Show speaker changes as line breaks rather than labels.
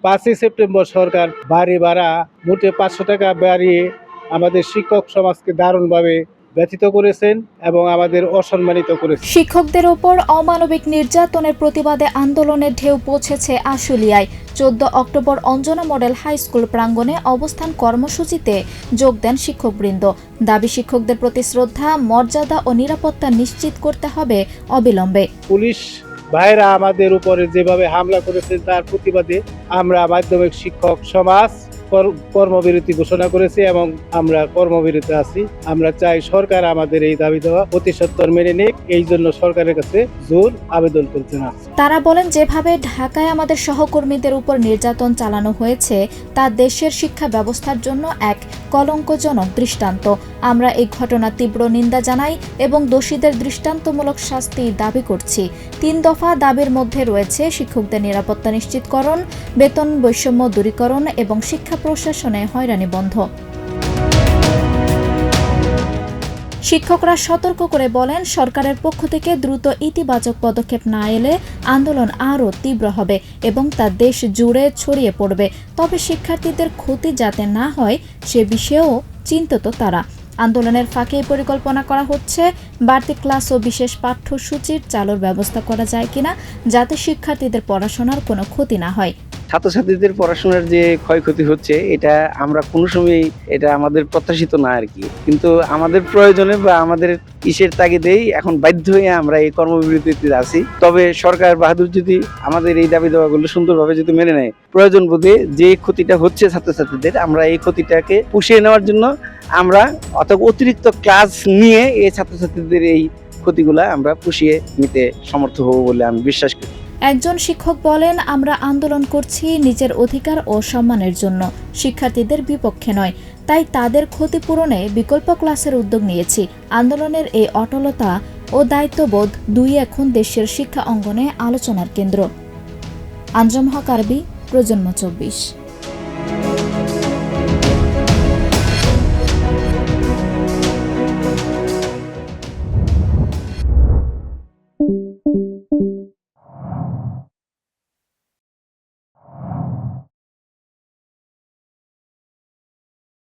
5ই September সরকার বাড়ি ভাড়া মোটে 500 টাকা বাড়িয়ে আমাদের শিক্ষক সমাজকে দারুণভাবে ব্যথিত করেছেন এবং আমাদের অসম্মানিত করেছেন।
শিক্ষকদের ওপর অমানবিক নির্যাতনের প্রতিবাদে আন্দোলনের ঢেউ পৌঁছেছে আশুলিয়ায়। 14 October Anjana model high school প্রাঙ্গণে অবস্থান কর্মসূচিতে যোগ দেন শিক্ষকবৃন্দ। দাবি শিক্ষকদের প্রতি শ্রদ্ধা, মর্যাদা ও নিরাপত্তা নিশ্চিত করতে হবে অবিলম্বে।
পুলিশ ভাইরা আমাদের উপরে যেভাবে হামলা করেছেন তার প্রতিবাদে আমরা মাধ্যমিক শিক্ষক সমাজ কর্মবিরতি ঘোষণা করেছি এবং আমরা কর্মবিরতি আছি। আমরা চাই সরকার আমাদের এই দাবি দেওয়া অতি সত্বর মেনে নিক, এই জন্য সরকারের কাছে জোর আবেদন করছেন।
তারা বলেন, যেভাবে ঢাকায় আমাদের সহকর্মীদের উপর নির্যাতন চালানো হয়েছে তা দেশের শিক্ষা ব্যবস্থার জন্য এক কলঙ্কজনক দৃষ্টান্ত। আমরা এই ঘটনার তীব্র নিন্দা জানাই এবং দোষীদের দৃষ্টান্তমূলক শাস্তি দাবি করছি। 3 দফা দাবির মধ্যে রয়েছে শিক্ষকদের নিরাপত্তা নিশ্চিতকরণ, বেতন বৈষম্য দূরীকরণ এবং শিক্ষা প্রশাসনে হয়রানি বন্ধ। শিক্ষকরা সতর্ক করে বলেন, সরকারের পক্ষ থেকে দ্রুত ইতিবাচক পদক্ষেপ না এলে আন্দোলন আরও তীব্র হবে এবং তা দেশ জুড়ে ছড়িয়ে পড়বে। তবে শিক্ষার্থীদের ক্ষতি যাতে না হয় সে বিষয়েও চিন্তিত তারা। আন্দোলনের ফাঁকে পরিকল্পনা করা হচ্ছে বাড়তি ক্লাস ও বিশেষ পাঠ্যসূচির চালুর ব্যবস্থা করা যায় কিনা, যাতে শিক্ষার্থীদের পড়াশোনার কোনো ক্ষতি না হয়।
ছাত্রছাত্রীদের পড়াশোনার যে ক্ষয়ক্ষতি হচ্ছে এটা আমরা কোনো সময় এটা আমাদের প্রত্যাশিত না আর কি, কিন্তু আমাদের প্রয়োজনে বা আমাদের ইসের তাগিদেই এখন বাধ্য হয়ে আমরা এই কর্মবিরতিতে আছি। তবে সরকার বাহাদুর যদি আমাদের এই দাবি দেওয়াগুলো সুন্দরভাবে যদি মেনে নেয়, প্রয়োজন বোধে যে ক্ষতিটা হচ্ছে ছাত্রছাত্রীদের, আমরা এই ক্ষতিটাকে পুষিয়ে নেওয়ার জন্য আমরা অতিরিক্ত ক্লাস নিয়ে এই ছাত্রছাত্রীদের এই ক্ষতিগুলা আমরা পুষিয়ে নিতে সমর্থ হব বলে আমি বিশ্বাস করি।
একজন শিক্ষক বলেন, আমরা আন্দোলন করছি নিজের অধিকার ও সম্মানের জন্য, শিক্ষার্থীদের বিপক্ষে নয়। তাই তাদের ক্ষতিপূরণে বিকল্প ক্লাসের উদ্যোগ নিয়েছি। আন্দোলনের এই অটলতা ও দায়িত্ববোধ দুই এখন দেশের শিক্ষা অঙ্গনে আলোচনার কেন্দ্র। আঞ্জুম হক আরবি, প্রজন্ম 24।